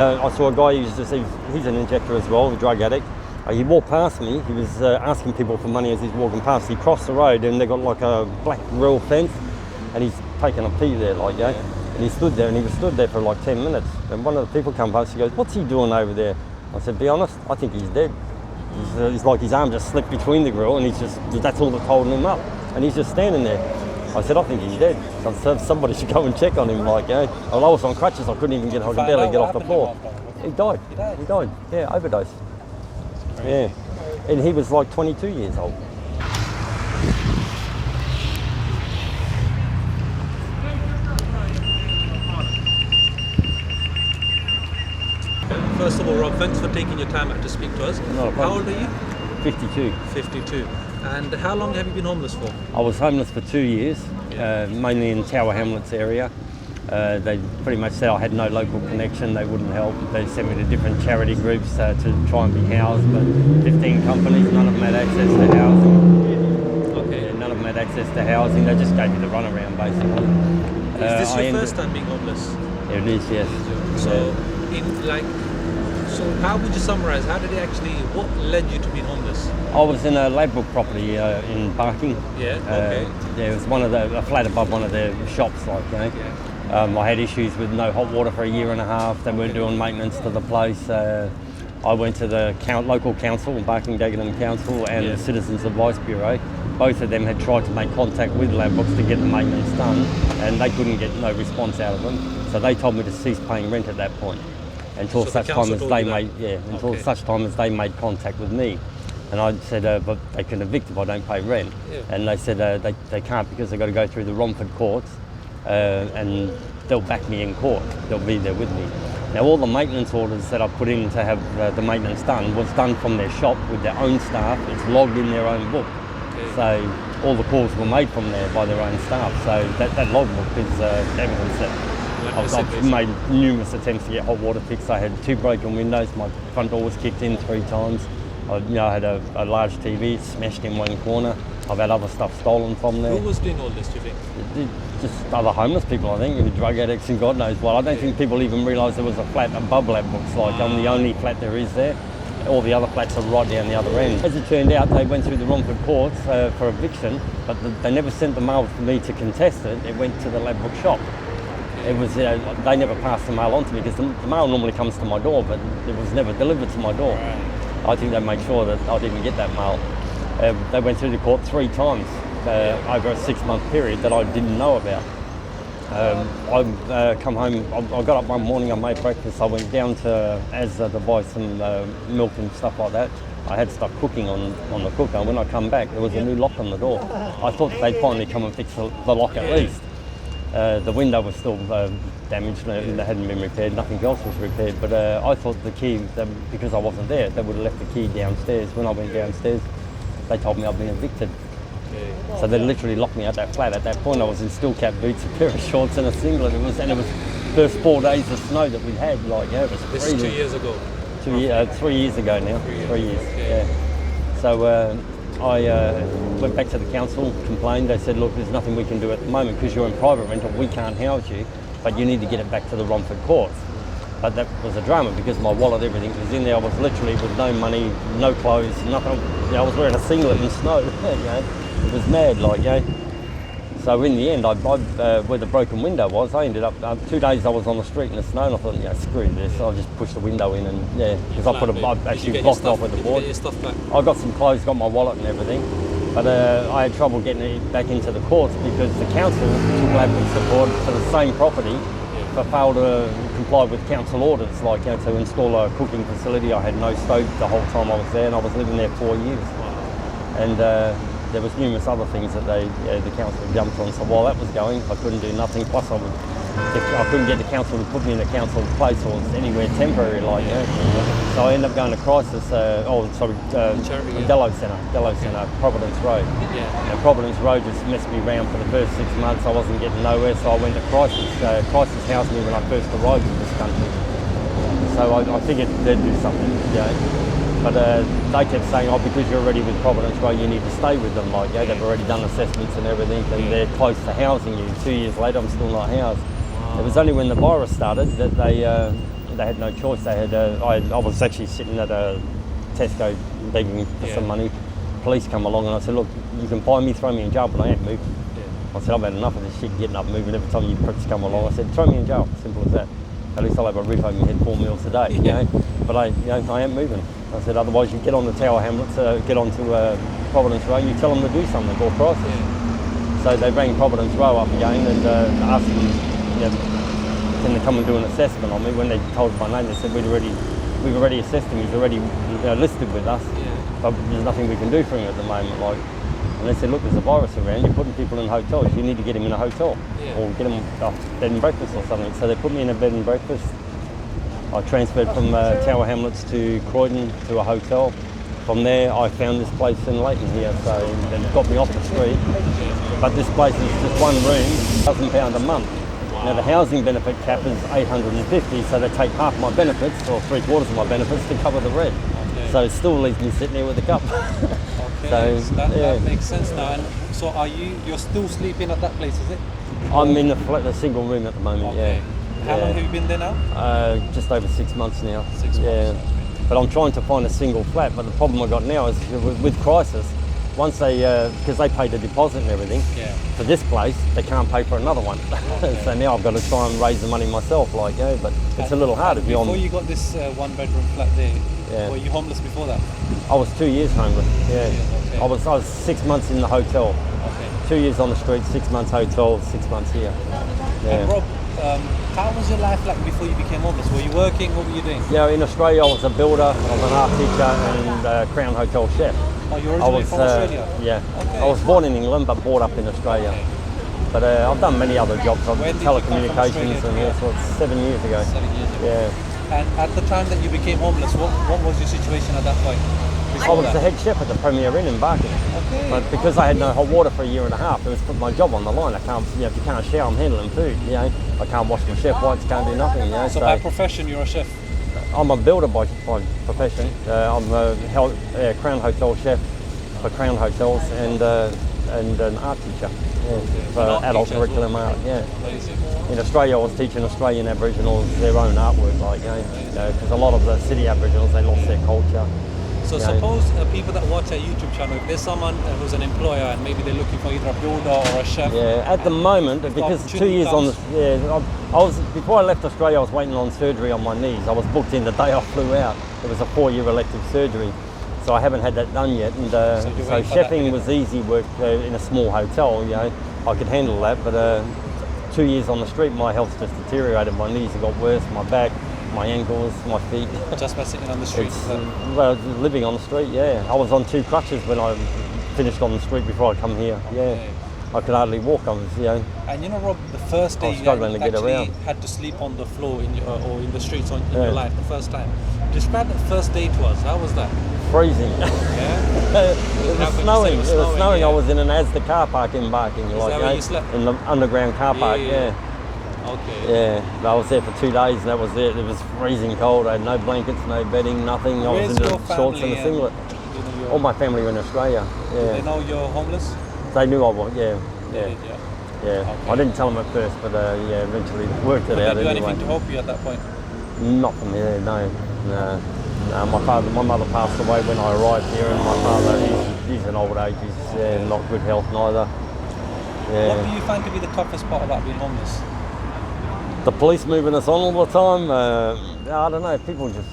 I saw a guy, he's an injector as well, a drug addict. He walked past me, he was asking people for money as he's walking past. He crossed the road and they got like a black rail fence and he's taking a pee there, like, yeah. And he stood there and he was stood there for like 10 minutes. And one of the people come past, he goes, "What's he doing over there?" I said, "Be honest, I think he's dead." He's like his arm just slipped between the grill and that's all that's holding him up. And he's just standing there. I said, "I think he's dead." So somebody should go and check on him, like, yeah. Well, I was on crutches, I couldn't even I could barely get off the floor. He died. He died. Yeah, overdose. Yeah. And he was like 22 years old. First of all, Rob, thanks for taking your time out to speak to us. No problem. How old are you? 52. 52. And how long have you been homeless for? I was homeless for 2 years, mainly in Tower Hamlets area. They pretty much said I had no local connection, they wouldn't help. They sent me to different charity groups to try and be housed, but 15 companies, none of them had access to housing. Okay. Yeah, none of them had access to housing, they just gave me the runaround basically. Is this your first time being homeless? It is, yes. So, how would you summarize, what led you to being homeless? I was in a Ladbroke property in Barking. Yeah, okay. Yeah, it was a flat above one of their shops, like, you know. Yeah. I had issues with no hot water for a year and a half. They weren't doing maintenance to the place. I went to the local council, Barking Dagenham Council, and the Citizens Advice Bureau. Both of them had tried to make contact with Ladbrokes to get the maintenance done, and they couldn't get no response out of them. So they told me to cease paying rent at that point, until such time as they made contact with me. And I said, but they can evict if I don't pay rent. Yeah. And they said they can't because they've got to go through the Romford courts. And they'll back me in court. They'll be there with me. Now, all the maintenance orders that I put in to have the maintenance done was done from their shop with their own staff. It's logged in their own book. Okay. So all the calls were made from there by their own staff. So that logbook is evidence that I've made numerous attempts to get hot water fixed. I had 2 broken windows. My front door was kicked in 3 times. I had a large TV smashed in one corner. I've had other stuff stolen from there. Who was doing all this, do you think? Just other homeless people, I think, drug addicts and God knows what. I don't think people even realise there was a flat above Ladbrokes. Like, I'm the only flat there is there. All the other flats are right down the other end. As it turned out, they went through the Romford courts for eviction, but they never sent the mail for me to contest it. It went to the Ladbroke shop. It was, they never passed the mail on to me because the mail normally comes to my door, but it was never delivered to my door. I think they made sure that I didn't get that mail. They went through the court 3 times over a 6-month period that I didn't know about. I come home, I got up one morning, I made breakfast, I went down to Asda to buy some milk and stuff like that. I had stuff cooking on the cooker, and when I come back there was a new lock on the door. I thought they'd finally come and fix the lock at least. The window was still damaged, it hadn't been repaired, nothing else was repaired, but I thought the key, because I wasn't there, they would have left the key downstairs. When I went downstairs, they told me I'd been evicted. So they literally locked me out that flat. At that point I was in steel cap boots, a pair of shorts and a singlet. It was first 4 days of snow that we'd had, like, yeah, it was This is 2 years ago? 3 years ago now, 3 years, okay. Yeah. So I went back to the council, complained. They said, look, there's nothing we can do at the moment because you're in private rental, we can't house you, but you need to get it back to the Romford courts. But that was a drama because my wallet, everything was in there. I was literally with no money, no clothes, nothing. You know, I was wearing a singlet in snow. You know, it was mad, like, yeah. So in the end, where the broken window was, I ended up 2 days I was on the street in the snow, and I thought, yeah, screw this. I'll just push the window in, and yeah, because I actually blocked off with the board. Did you get your stuff back? I got some clothes, got my wallet and everything, but I had trouble getting it back into the courts because the council took Ladbroke support for the same property. I failed to comply with council orders, like, you know, to install a cooking facility. I had no stove the whole time I was there, and I was living there 4 years. And there was numerous other things that the council jumped on. So while that was going, I couldn't do nothing. Plus, I couldn't get the council to put me in a council place or anywhere temporary, like, you know. So I ended up going to Crisis. Dello Centre, Providence Road. Yeah. And Providence Road just messed me around for the first 6 months. I wasn't getting nowhere, so I went to Crisis. Crisis housed me when I first arrived in this country. So I figured they'd do something, you know. But they kept saying, oh, because you're already with Providence Road, you need to stay with them. Like, yeah, they've already done assessments and everything, and they're close to housing you. 2 years later, I'm still not housed. Wow. It was only when the virus started that They had no choice. They had. I was actually sitting at a Tesco begging for some money. Police come along and I said, look, you can buy me, throw me in jail, but I ain't moving. I said, I've had enough of this shit getting up moving every time you pricks come along. I said, throw me in jail, simple as that. At least I'll have a roof over my head 4 meals a day, you know. But I ain't moving. I said, otherwise you get on the Tower Hamlets, get onto Providence Road, you tell them to do something, or prices. So they rang Providence Row up again and asked them, can they come and do an assessment on me? When they told my name, they said, we've already assessed him, he's already listed with us, but there's nothing we can do for him at the moment. Like, and they said, look, there's a virus around, you're putting people in hotels, you need to get him in a hotel, or get him a bed and breakfast or something. So they put me in a bed and breakfast. I transferred from Tower Hamlets to Croydon to a hotel. From there, I found this place in Leyton here, so they got me off the street. But this place is just one room, £1,000 a month. Now the housing benefit cap is 850, so they take half my benefits, or 3/4 of my benefits, to cover the rent. So it still leaves me sitting there with a cup. So that makes sense now. And so you're still sleeping at that place, is it? I'm in a single room at the moment, How long have you been there now? Just over 6 months now. 6 months. But I'm trying to find a single flat, but the problem I've got now is with crisis, once they, because they paid the deposit and everything, for this place, they can't pay for another one. So now I've got to try and raise the money myself, but it's a little hard if you're Before you got this one-bedroom flat there, were you homeless before that? I was 2 years homeless, I was 6 months in the hotel. 2 years on the street, 6 months hotel, 6 months here. And Rob, how was your life like before you became homeless? Were you working? What were you doing? Yeah, in Australia I was a builder, I was an art teacher and Crown Hotel chef. Oh, you're originally from Australia? I was born in England but brought up in Australia. But I've done many other jobs, telecommunications and all sorts, 7 years ago. 7 years ago. And at the time that you became homeless, what was your situation at that point? I was the head chef at the Premier Inn in Barking. But because I had no hot water for a year and a half, it was put my job on the line. I can't, if you can't shower, I'm handling food. I can't wash my chef whites, can't do nothing. So by profession, you're a chef? I'm a builder by profession. I'm a Crown Hotel chef for Crown Hotels and an art teacher for adult curriculum art. In Australia, I was teaching Australian Aboriginals their own artwork, because a lot of the city Aboriginals, they lost their culture. So suppose people that watch our YouTube channel, if there's someone who's an employer and maybe they're looking for either a builder or a chef. At the moment, because 2 years on the, before I left Australia, I was waiting on surgery on my knees. I was booked in the day I flew out. It was a 4-year elective surgery. So I haven't had that done yet. And so chefing was easy work in a small hotel, I could handle that. But 2 years on the street, my health just deteriorated. My knees have got worse, my back, my ankles, my feet. Just by sitting on the street? Well, living on the street, I was on 2 crutches when I finished on the street before I come here, I could hardly walk, I was, And Rob, the first day you actually had to sleep on the floor or in the streets in your life, the first time. Describe the first day to us, how was that? Freezing. It was snowing. I was in an Asda car park in Barking. Is that where you slept? In the underground car park, Okay. I was there for 2 days and that was it. It was freezing cold. I had no blankets, no bedding, nothing. I was in shorts and a singlet. All my family were in Australia. Did they know you're homeless? They knew I was, They did, Okay. I didn't tell them at first, but eventually worked it out anyway. Did they do anything to help you at that point? Not from here, no. My mother passed away when I arrived here, and my father, he's an old age. He's not good health neither. What do you find to be the toughest part about being homeless? The police moving us on all the time. I don't know, people just,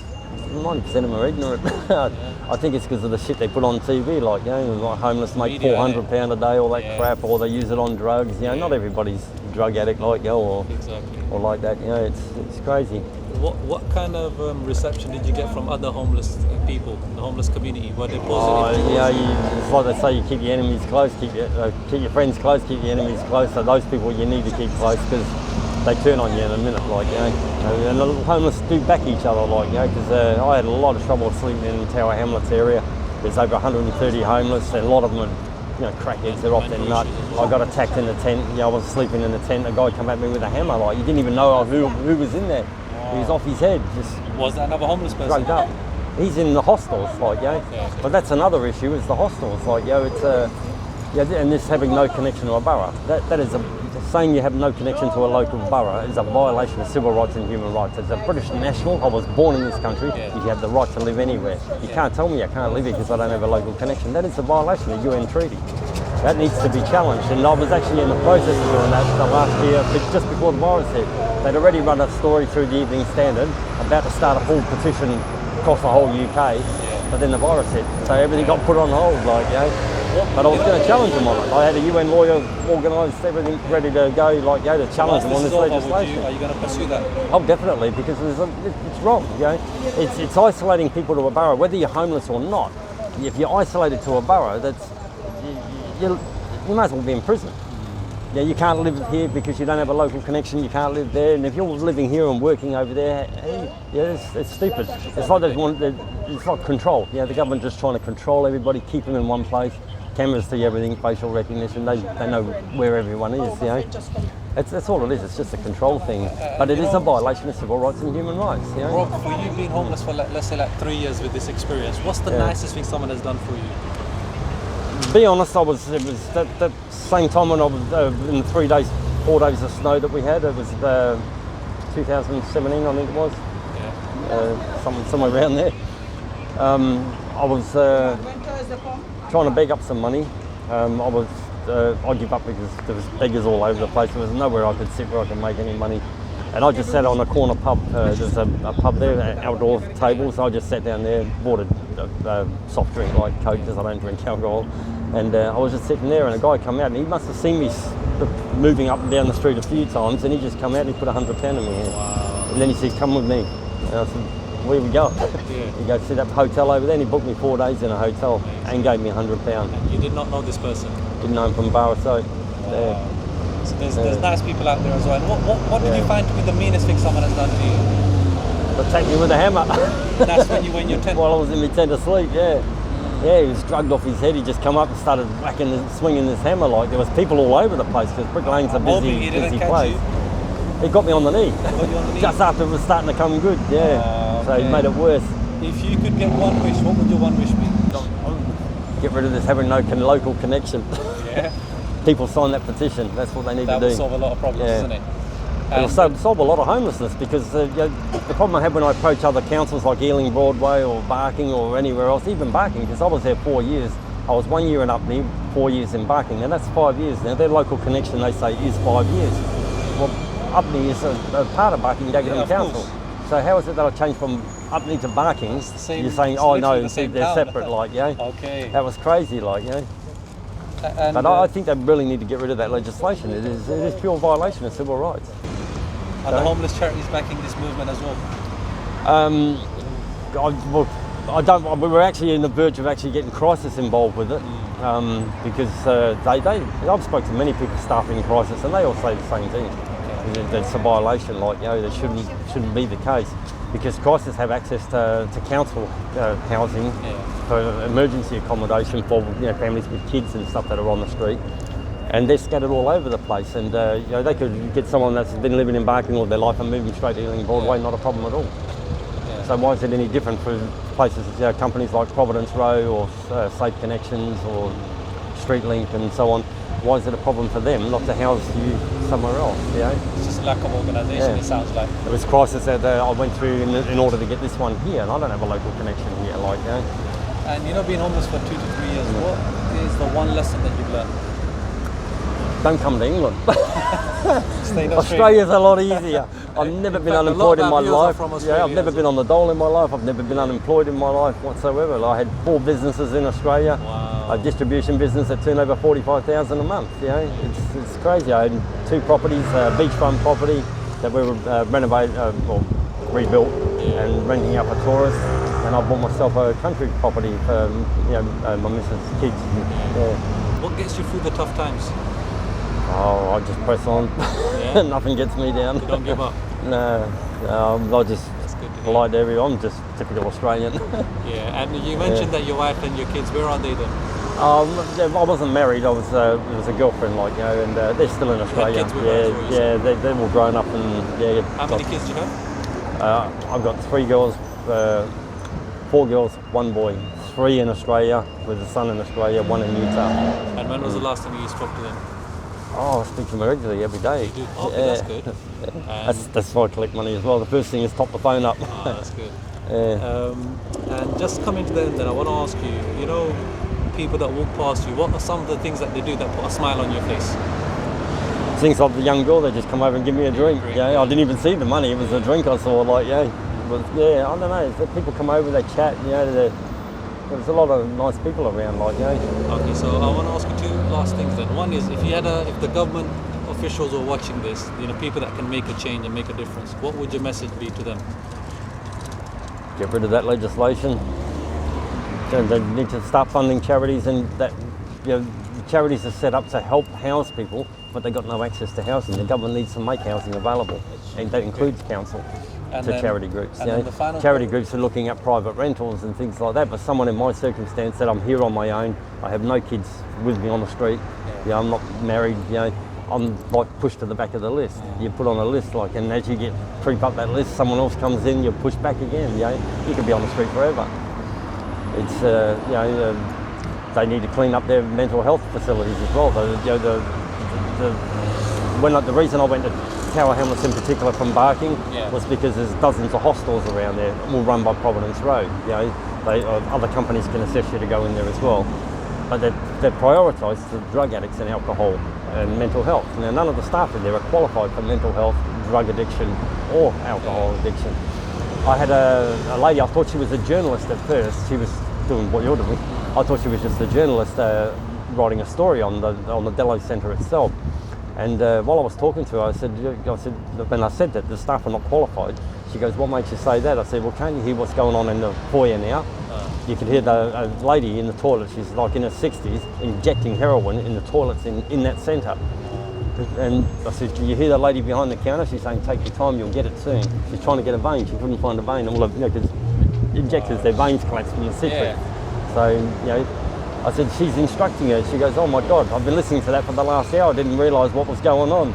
90% of them are ignorant. I think it's because of the shit they put on TV, like homeless make £400 a day, all that crap, or they use it on drugs. Not everybody's drug addict or like that. It's crazy. What kind of reception did you get from other homeless people, the homeless community? Were they positive? It's like they say, you keep your enemies close, keep your friends close, keep your enemies close. So those people you need to keep close because they turn on you in a minute, And the homeless do back each other, because I had a lot of trouble sleeping in the Tower Hamlets area. There's over 130 homeless, and a lot of them are, crackheads, they're off their nut. I got attacked in the tent, I was sleeping in the tent, a guy came at me with a hammer, you didn't even know who was in there. He was off his head, just... Was that another homeless person? Drugged up. He's in the hostels, But that's another issue, is the hostels, it's, and this having no connection to a borough. That is saying you have no connection to a local borough is a violation of civil rights and human rights. As a British national, I was born in this country. You have the right to live anywhere. You can't tell me I can't live here because I don't have a local connection. That is a violation of the UN treaty. That needs to be challenged. And I was actually in the process of doing that the last year, just before the virus hit. They'd already run a story through the Evening Standard about to start a full petition across the whole UK, but then the virus hit. So everything got put on hold, like, you know. But I was going to challenge them on it. I had a UN lawyer organised, everything ready to go, like, you know, to challenge them on this legislation. Are you going to pursue that? Oh, definitely, because it's wrong, you know. It's isolating people to a borough, whether you're homeless or not. If you're isolated to a borough, you might as well be in prison. Yeah, you can't live here because you don't have a local connection, you can't live there, and if you're living here and working over there, it's stupid. It's like it's like control. Yeah, the government just trying to control everybody, keep them in one place. Cameras see everything, facial recognition, they know where everyone is, you know. That's all it is, it's just a control thing. But it is a violation of civil rights and human rights, you know. Rob, for you being homeless for let's say 3 years with this experience, what's the nicest thing someone has done for you? To be honest, it was that same time when I was in the 4 days of snow that we had. It was 2017, I think it was. Somewhere around there. I was trying to beg up some money. I give up because there was beggars all over the place. There was nowhere I could sit where I could make any money. And I just sat on a corner pub. There's a pub there, outdoor tables. I just sat down there, bought a soft drink like Coke because I don't drink alcohol. And I was just sitting there, and a guy come out, and he must have seen me moving up and down the street a few times, and he just come out and he put £100 in my hand. Wow. And then he said, "Come with me." And I said, "Where we go?" He goes, "See that hotel over there?" And he booked me 4 days in a hotel and gave me £100. You did not know this person? Didn't know him from Barra Soap. Wow. So there's nice people out there as well. And what did you find to be the meanest thing someone has done to you? Attacked me with a hammer. That's when you were in your tent? While I was in my tent asleep, yeah. Yeah, he was drugged off his head. He just come up and started whacking and swinging this hammer like there was people all over the place because Brick Lane's a busy place. He got me on the knee. Just after it was starting to come good, yeah. So he made it worse. If you could get one wish, what would your one wish be? Get rid of this having no local connection. Yeah. People sign that petition. That's what they need to do. That will solve a lot of problems, isn't it? It'll solve a lot of homelessness because the problem I had when I approach other councils like Ealing, Broadway or Barking or anywhere else, even Barking, because I was there 4 years. I was 1 year in Upney, 4 years in Barking, and that's 5 years now. Their local connection, they say, is 5 years. Well, Upney is a part of Barking Dagenham Council. So how is it that I changed from Upney to Barking? You're saying, oh no, they're separate, like, yeah. Okay. That was crazy, like, yeah. But I think they really need to get rid of that legislation. It is pure violation of civil rights. Are the homeless charities backing this movement as well? We were actually in the verge of actually getting Crisis involved with it because I've spoken to many people staffing Crisis and they all say the same thing. It's a violation, like, you know, that shouldn't be the case because Crisis have access to council housing for emergency accommodation for families with kids and stuff that are on the street. And they're scattered all over the place, and they could get someone that's been living in Barking all their life and move them straight to Ealing Broadway, not a problem at all. So why is it any different for places, companies like Providence Row or Safe Connections or Streetlink and so on? Why is it a problem for them not to house you somewhere else? It's just lack of organisation. It sounds like. It was Crisis that I went through in order to get this one here, and I don't have a local connection here, like. And being homeless for 2 to 3 years, what is the one lesson that you've learned? Don't come to England. Australia's a lot easier. I've never been unemployed in my life. I've never been on the dole in my life. I've never been unemployed in my life whatsoever. I had 4 businesses in Australia. Wow. A distribution business that turned over $45,000 a month. It's crazy. I had 2 properties, a beachfront property that we were renovated or rebuilt and renting out for tourists. And I bought myself a country property for my missus' kids. What gets you through the tough times? Oh, I just press on. Nothing gets me down. You don't give up? No, I just lie to everyone. I'm just typical Australian. And you mentioned that your wife and your kids, where are they then? I wasn't married. It was a girlfriend, and they're still in Australia. They're all grown up and How many kids do you have? I've got 3 girls, 4 girls, 1 boy. 3 in Australia with a son in Australia, 1 in Utah. And when was the last time you spoke to them? Oh, I speak to them regularly every day. You do? Okay, that's good. That's why I collect money as well. The first thing is top the phone up. That's good. And just coming to the end then, I want to ask you, you know, people that walk past you, what are some of the things that they do that put a smile on your face? Things like the young girl, they just come over and give me a drink. Yeah, I didn't even see the money, it was a drink I saw, like, yeah. But yeah, I don't know, people come over, they chat, you know, there's a lot of nice people around, like, you know. Okay, so I want to ask you two last things then. One is, if the government officials are watching this, you know, people that can make a change and make a difference, what would your message be to them? Get rid of that legislation. They need to start funding charities, and that, you know, charities are set up to help house people, but they've got no access to housing. The government needs to make housing available, and that includes council to charity groups. You know? Charity groups are looking at private rentals and things like that, but someone in my circumstance that I'm here on my own, I have no kids with me on the street, you know, I'm not married, you know, I'm like pushed to the back of the list. You put on a list, like, and as you creep up that list, someone else comes in, you're pushed back again. You know, you could be on the street forever. It's you know, they need to clean up their mental health facilities as well. The reason I went to Tower Hamlets in particular from Barking was because there's dozens of hostels around there, all run by Providence Road. You know, other companies can assist you to go in there as well. But they're prioritised to drug addicts and alcohol and mental health. Now, none of the staff in there are qualified for mental health, drug addiction, or alcohol addiction. I had a lady, I thought she was a journalist at first. She was doing what you're doing. I thought she was just a journalist writing a story on the Dello Centre itself. And while I was talking to her, I said, when I said that the staff are not qualified, she goes, "What makes you say that?" I said, "Well, can't you hear what's going on in the foyer now? You can hear a lady in the toilet, she's like in her 60s, injecting heroin in the toilets in that centre." And I said, "Can you hear the lady behind the counter? She's saying, 'Take your time, you'll get it soon.'" She's trying to get a vein, she couldn't find a vein. And because injectors, their veins collapse when you sit there. So, you know, I said, she's instructing her. She goes, "Oh my God, I've been listening to that for the last hour. I didn't realise what was going on.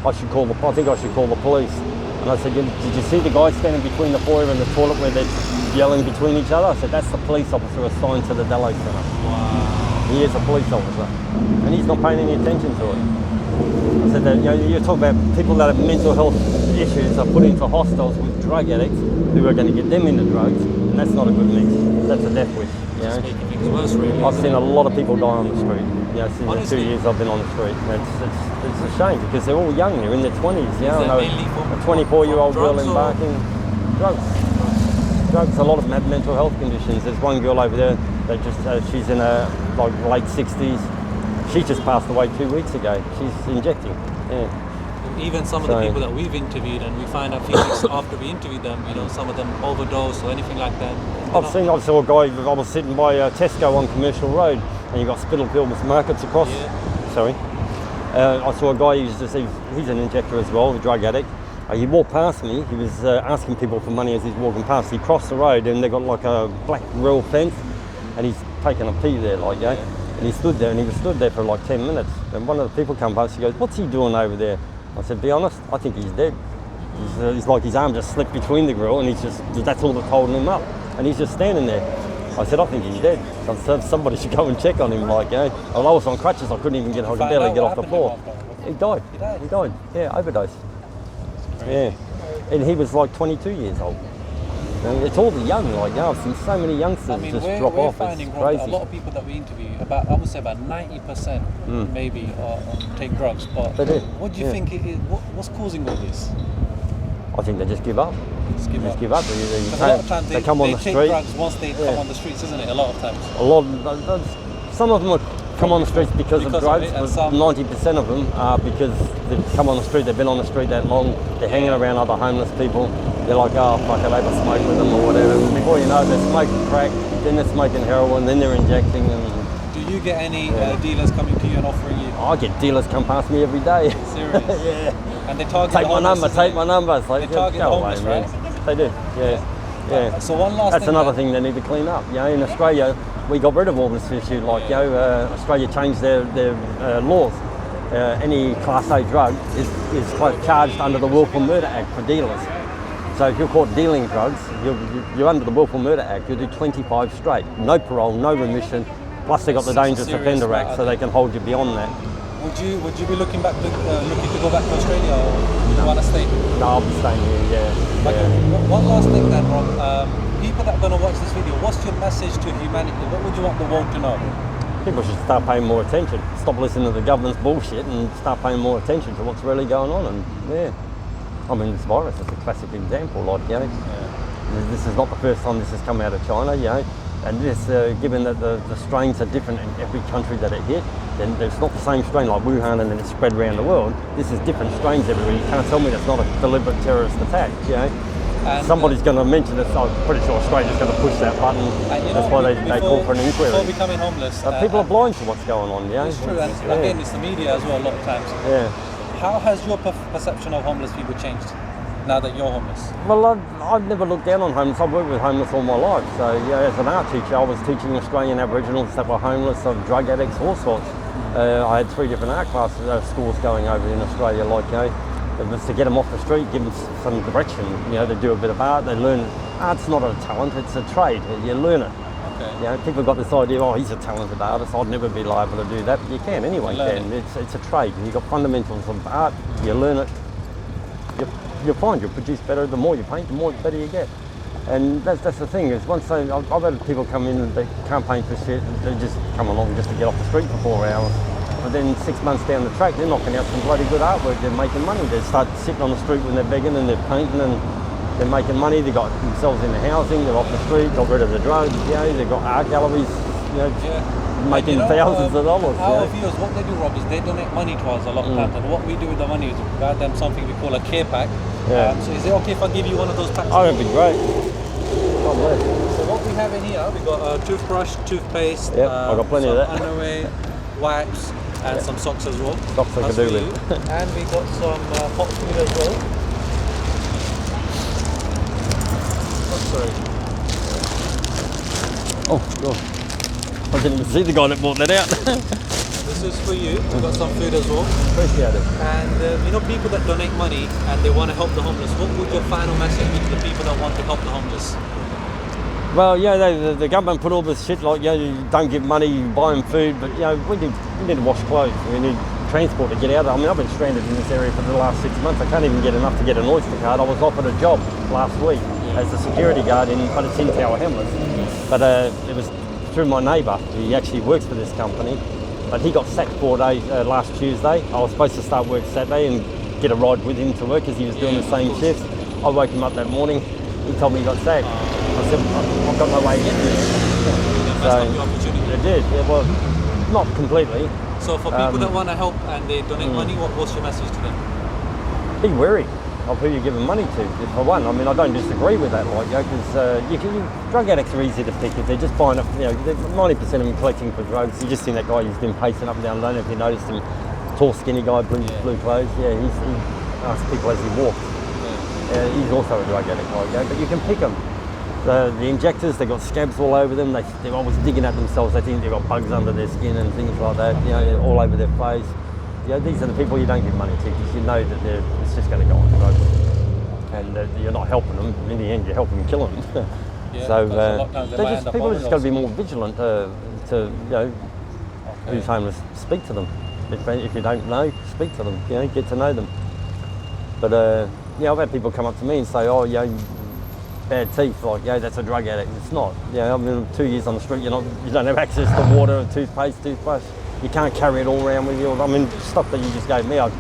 I think I should call the police." And I said, "Did you see the guy standing between the foyer and the toilet where they're yelling between each other?" I said, "That's the police officer assigned to the Dello Centre." Wow. He is a police officer, and he's not paying any attention to it. I said that, you know, you're talking about people that have mental health issues are put into hostels with drug addicts who are going to get them into drugs, and that's not a good mix. That's a death wish. You know? It's making things worse, really. I've seen a lot of people die on the street. You know, since the 2 years I've been on the street. It's a shame because they're all young. They're in their 20s. You know, a 24-year-old girl in Barking. Drugs. A lot of them have mental health conditions. There's one girl over there that she's in her late 60s. She just passed away 2 weeks ago. She's injecting. Yeah. Even some of the people that we've interviewed, and we find out a few weeks after we interviewed them, you know, some of them overdose or anything like that. I saw a guy, I was sitting by Tesco on Commercial Road, and you got Spitalfields Markets across. Sorry. I saw a guy, he's an injector as well, a drug addict. He walked past me, he was asking people for money as he's walking past. He crossed the road and they got like a black rail fence, and he's taking a pee there, like, yeah. And he stood there, and he was stood there for like 10 minutes. And one of the people come past, he goes, "What's he doing over there?" I said, "Be honest, I think he's dead." He's like his arm just slipped between the grill, and that's all that's holding him up. And he's just standing there. I said, "I think he's dead. Somebody should go and check on him." Like, yeah. I was on crutches, I couldn't even I could barely get off the floor. He died. He died. Yeah, overdose. Yeah. And he was like 22 years old. It's all the young, like, I've seen so many youngsters just drop off. It's crazy. A lot of people that we interview, I would say about 90% maybe take drugs. But what do you think it is? What's causing all this? I think they just give up. Just give up. Because a lot of times they come on the take street. drugs once they come on the streets, isn't it? A lot of times. Some of them come on the streets because of drugs, but 90% of them are because they've come on the street, they've been on the street that long, they're hanging around other homeless people, they're like, "Oh, fuck it, I'll smoke with them," or whatever. Before you know it, they're smoking crack, then they're smoking heroin, then they're injecting. Do you get any dealers coming to you and offering you? I get dealers come past me every day. Serious? Yeah. And they target take my number. It's like, they target homeless, right? They do, yeah. So one last That's another thing they need to clean up. You know, in Australia, we got rid of all this issue. Like, Australia changed their laws. Any Class A drug is charged under the Willful Murder Act for dealers. So if you're caught dealing drugs, you're under the Willful Murder Act. You do 25 straight, no parole, no remission. Plus they got the Dangerous Offender Act, so they can hold you beyond that. Would you be looking to go back to Australia, or do you want to stay? No, I'll be staying here. Yeah. Okay. One last thing then, Rob. People that are going to watch this video, what's your message to humanity? What would you want the world to know? People should start paying more attention. Stop listening to the government's bullshit and start paying more attention to what's really going on. And I mean, this virus is a classic example. Like, this is not the first time this has come out of China. And this, given that the strains are different in every country that it hit, then it's not the same strain like Wuhan and then it's spread around the world. This is different strains everywhere. You can't tell me that's not a deliberate terrorist attack. And somebody's going to mention this. I'm pretty sure Australia's going to push that button. That's why they call for an inquiry. Before becoming homeless, people are blind to what's going on. It's true, and again, it's the media as well. A lot of times. How has your perception of homeless people changed now that you're homeless? Well, I've never looked down on homeless. I've worked with homeless all my life. So as an art teacher, I was teaching Australian Aboriginals that were homeless, drug addicts, all sorts. I had 3 different art classes, schools going over in Australia. Like, it was to get them off the street, give them some direction. They do a bit of art. They learn. Art's not a talent; it's a trade. You learn it. Okay. People got this idea. Oh, he's a talented artist. I'd never be liable to do that. But you can anyway. It's a trade. You've got fundamentals of art. You learn it. You'll find you'll produce better. The more you paint, the more better you get. And that's the thing is I've had people come in and they can't paint for shit. They just come along just to get off the street for 4 hours. But then 6 months down the track, they're knocking out some bloody good artwork. They're making money. They start sitting on the street when they're begging and they're painting and they're making money. They've got themselves into housing. They're off the street. Got rid of the drugs. They've got art galleries. Making thousands of dollars. Our viewers, what they do, Rob, is they donate money to us a lot of times, and what we do with the money is we provide them something we call a care pack. So is it okay if I give you one of those packs? Oh, that'd be great. God bless. So what we have in here, we've got a toothbrush, toothpaste, I've got plenty of that. underwear, wipes, and some socks as well. Socks I can do with. And we got some hot food as well. Oh, God. I didn't even see the guy that brought that out. This is for you. We've got some food as well. Appreciate it. And people that donate money and they want to help the homeless, what would your final message be to the people that want to help the homeless? Well, the government put all this shit like, you don't give money, you buy them food, but we need to wash clothes. We need transport to get out. I mean, I've been stranded in this area for the last 6 months. I can't even get enough to get an Oyster card. I was offered a job last week as a security guard but it's in Tower Hamlets. But it was through my neighbour. He actually works for this company, but he got sacked 4 days last Tuesday. I was supposed to start work Saturday and get a ride with him to work because he was doing the same shifts. I woke him up that morning. He told me he got sacked. I said, I've got no way to get there. So it did. Yeah, well, not completely. So for people that want to help and they donate money, what's your message to them? Be wary of who you're giving money to. For one, I mean, I don't disagree with that, because drug addicts are easy to pick if they're just buying up. 90% of them collecting for drugs. You just seen that guy who's been pacing up and down. I don't know if you noticed him, tall, skinny guy, blue clothes. Yeah, he asks people as he walks. He's also a drug addict, but you can pick them. The injectors, they've got scabs all over them. They're always digging at themselves. They think they've got bugs under their skin and things like that. All over their face. These are the people you don't give money to because you know that it's just going to go on drugs, and you're not helping them. In the end, you're helping them kill them. So people are just got to be more vigilant who's homeless. Speak to them. If you don't know, speak to them. Get to know them. But I've had people come up to me and say, "Oh, bad teeth, that's a drug addict." It's not. I mean, 2 years on the street, you don't have access to water, toothpaste, toothbrush. You can't carry it all around with you. I mean, stuff that you just gave me, I'd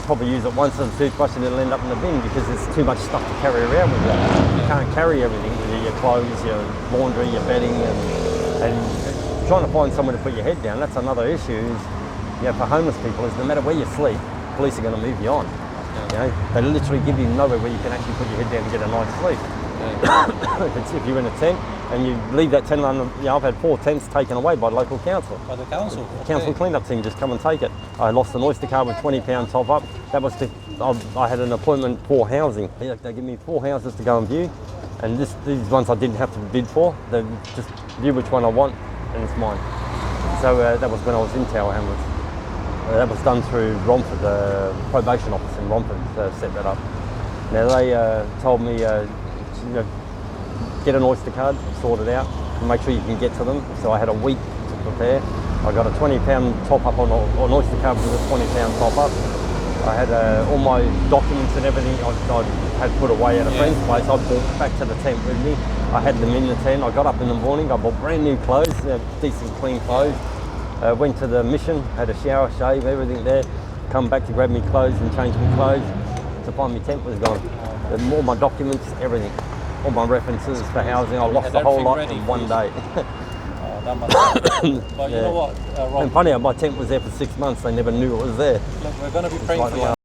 probably use it once as a toothbrush and it'll end up in the bin because there's too much stuff to carry around with you. You can't carry everything with you, your clothes, your laundry, your bedding, and trying to find somewhere to put your head down. That's another issue. For homeless people, is no matter where you sleep, police are going to move you on. They literally give you nowhere where you can actually put your head down and get a night's sleep. If you're in a tent and you leave that tent on, I've had 4 tents taken away by the local council. By the council? The council clean-up team just come and take it. I lost an Oyster card with £20 top up. That was I had an appointment for housing. They give me 4 houses to go and view, and these ones I didn't have to bid for. They just view which one I want, and it's mine. So that was when I was in Tower Hamlets. That was done through Romford, the probation office in Romford set that up. Now they told me, get an Oyster card, sort it out, and make sure you can get to them. So I had a week to prepare. I got a £20 top up on oyster covers with a £20 top up. I had all my documents and everything I had put away at a friend's place. I brought back to the tent with me. I had them in the tent. I got up in the morning, I bought brand new clothes, decent clean clothes. Went to the mission, had a shower, shave, everything there. Come back to grab me clothes and change my clothes. To find my tent was gone. All my documents, everything. All my references for housing. I lost the whole lot in one day. That must but you know what, Rob? And funny, my tent was there for 6 months. They never knew it was there. Look, we're going to be praying for you.